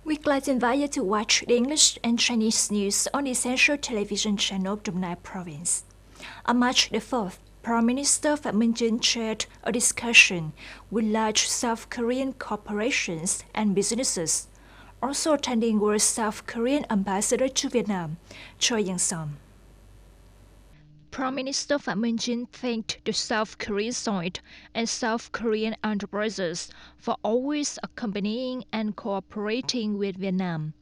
We'd like to invite you to watch the English and Chinese news on the essential television channel of Đồng Nai province. On March the 4th, Prime Minister Phạm Minh Chính chaired a discussion with large South Korean corporations and businesses. Also attending was South Korean Ambassador to Vietnam, Choi Yang-som. Prime Minister Phạm Minh Chính thanked the South Korean side and South Korean enterprises for always accompanying and cooperating with Vietnam,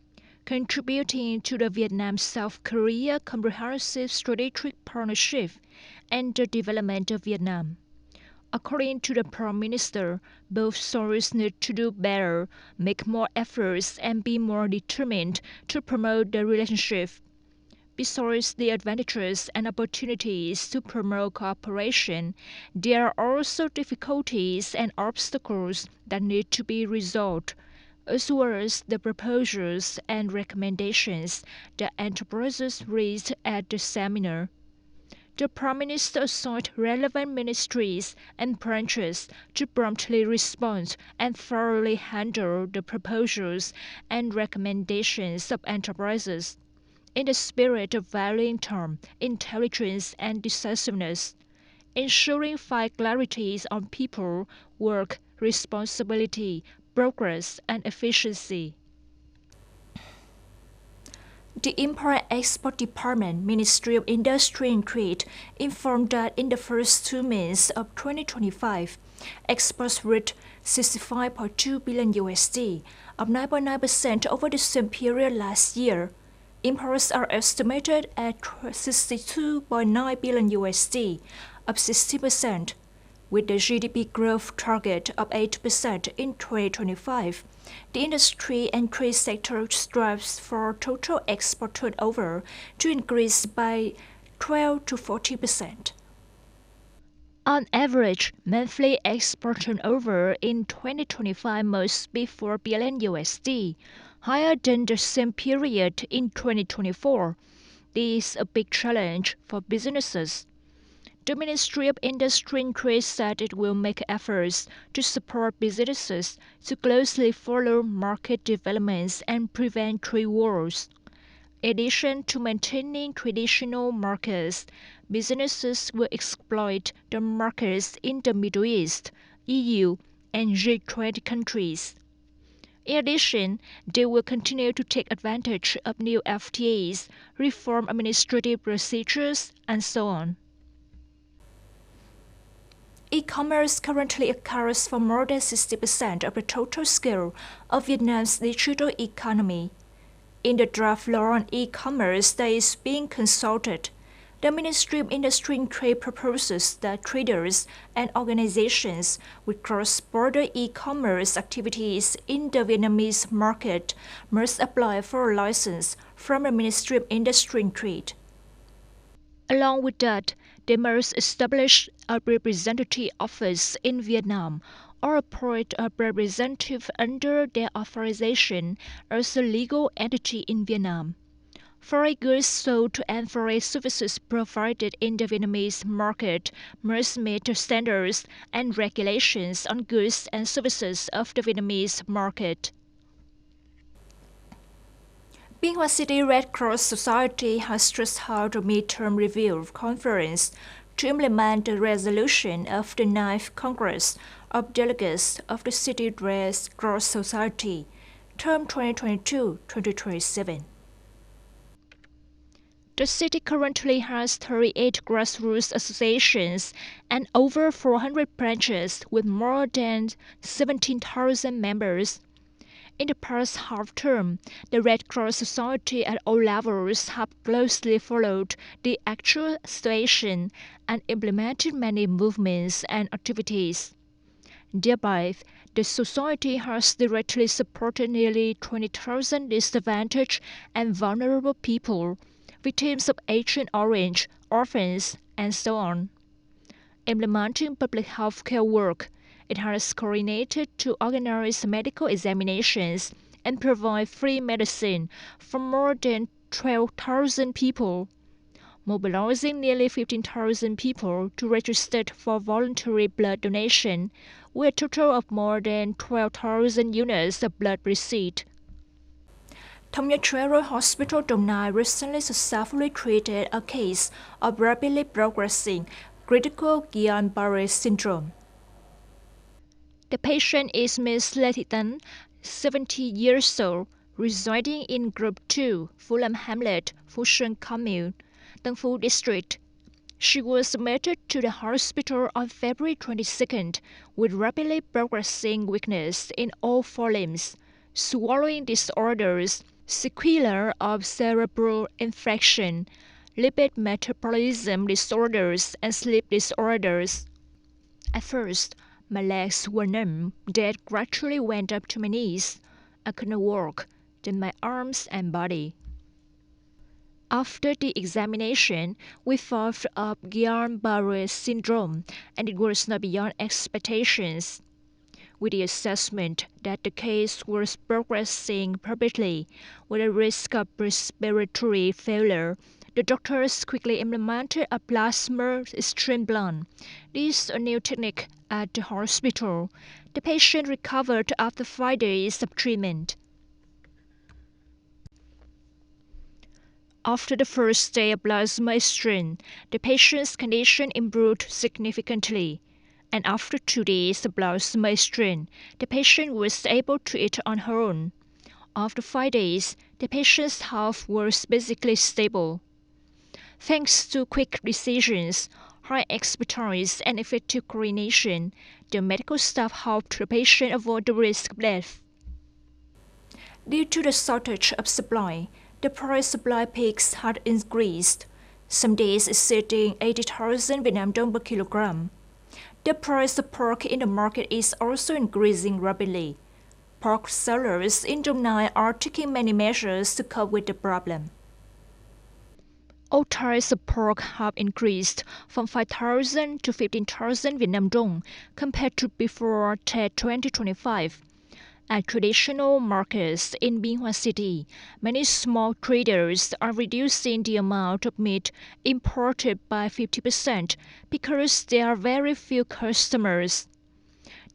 contributing to the Vietnam-South Korea Comprehensive Strategic Partnership and the development of Vietnam. According to the Prime Minister, both sides need to do better, make more efforts, and be more determined to promote the relationship. Besides the advantages and opportunities to promote cooperation, there are also difficulties and obstacles that need to be resolved, as well as the proposals and recommendations that enterprises raised at the seminar. The Prime Minister assigned relevant ministries and branches to promptly respond and thoroughly handle the proposals and recommendations of enterprises, in the spirit of valuing time, intelligence, and decisiveness, ensuring fine clarities on people, work, responsibility, progress, and efficiency. The Import-Export Department, Ministry of Industry and Trade, informed that in the first 2 months of 2025, exports reached $65.2 billion, up 9.9% over the same period last year. Imports are estimated at $62.9 billion, up 60%, with the GDP growth target of 8% in 2025. The industry and trade sector strives for total export turnover to increase by 12 to 40%. On average, monthly export turnover in 2025 must be $4 billion, higher than the same period in 2024. This is a big challenge for businesses. The Ministry of Industry and Trade said it will make efforts to support businesses to closely follow market developments and prevent trade wars. In addition to maintaining traditional markets, businesses will exploit the markets in the Middle East, EU, and G20 countries. In addition, they will continue to take advantage of new FTAs, reform administrative procedures, and so on. E-commerce currently accounts for more than 60% of the total scale of Vietnam's digital economy. In the draft law on e-commerce that is being consulted, the Ministry of Industry and Trade proposes that traders and organizations with cross-border e-commerce activities in the Vietnamese market must apply for a license from the Ministry of Industry and Trade. Along with that, they must establish a representative office in Vietnam or appoint a representative under their authorization as a legal entity in Vietnam. Foreign goods sold and foreign services provided in the Vietnamese market must meet the standards and regulations on goods and services of the Vietnamese market. Bien Hoa City Red Cross Society has just held a midterm review conference to implement the resolution of the 9th Congress of Delegates of the City Red Cross Society, term 2022-2027. The city currently has 38 grassroots associations and over 400 branches with more than 17,000 members. In the past half-term, the Red Cross Society at all levels have closely followed the actual situation and implemented many movements and activities. Thereby, the Society has directly supported nearly 20,000 disadvantaged and vulnerable people, victims of Agent Orange, orphans, and so on. Implementing public health care work, it has coordinated to organize medical examinations and provide free medicine for more than 12,000 people, mobilizing nearly 15,000 people to register for voluntary blood donation, with a total of more than 12,000 units of blood received. Thống nhất Royal Hospital Đồng Nai recently successfully treated a case of rapidly progressing critical Guillain-Barré syndrome. The patient is Ms. Lê Thị Tấn, 70 years old, residing in Group 2, Fulham Hamlet, Phú Xuân Commune, Tân Phú District. She was admitted to the hospital on February 22nd with rapidly progressing weakness in all four limbs, swallowing disorders, sequelae of cerebral infection, lipid metabolism disorders, and sleep disorders. At first, my legs were numb, that gradually went up to my knees. I could not walk, then my arms and body. After the examination, we found out Guillain-Barré syndrome, and it was not beyond expectations. With the assessment that the case was progressing rapidly with a risk of respiratory failure, the doctors quickly implemented a plasma stream. This is a new technique at the hospital. The patient recovered after 5 days of treatment. After the first day of plasma strain, the patient's condition improved significantly, and after 2 days of plasma strain, the patient was able to eat on her own. After 5 days, the patient's health was basically stable. Thanks to quick decisions, high expertise, and effective coordination, the medical staff helped the patient avoid the risk of death. Due to the shortage of supply, the price supply peaks had increased, some days exceeding 80,000 Vietnam dong per kilogram. The price of pork in the market is also increasing rapidly. Pork sellers in Dong Nai are taking many measures to cope with the problem. All types of pork have increased from 5,000 to 15,000 Vietnam dong compared to before Tet 2025. At traditional markets in Binh Hoa City, many small traders are reducing the amount of meat imported by 50% because there are very few customers.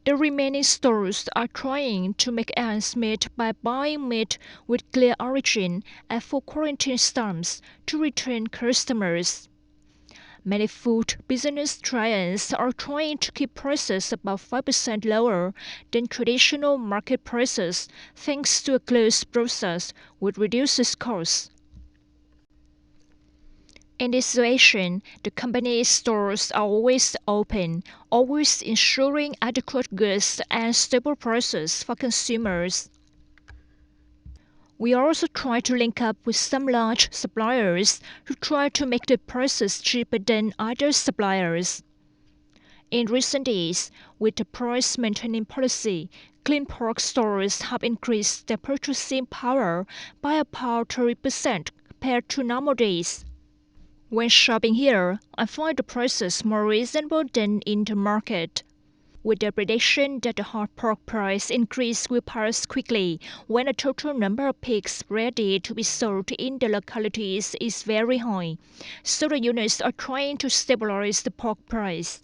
The remaining stores are trying to make ends meet by buying meat with clear origin and full quarantine stamps to retain customers. Many food business giants are trying to keep prices about 5% lower than traditional market prices thanks to a closed process which reduces costs. In this situation, the company's stores are always open, always ensuring adequate goods and stable prices for consumers. We also try to link up with some large suppliers to try to make the prices cheaper than other suppliers. In recent days, with the price maintaining policy, clean pork stores have increased their purchasing power by about 30% compared to normal days. When shopping here, I find the prices more reasonable than in the market. With the prediction that the hot pork price increase will pass quickly when the total number of pigs ready to be sold in the localities is very high, so the units are trying to stabilize the pork price.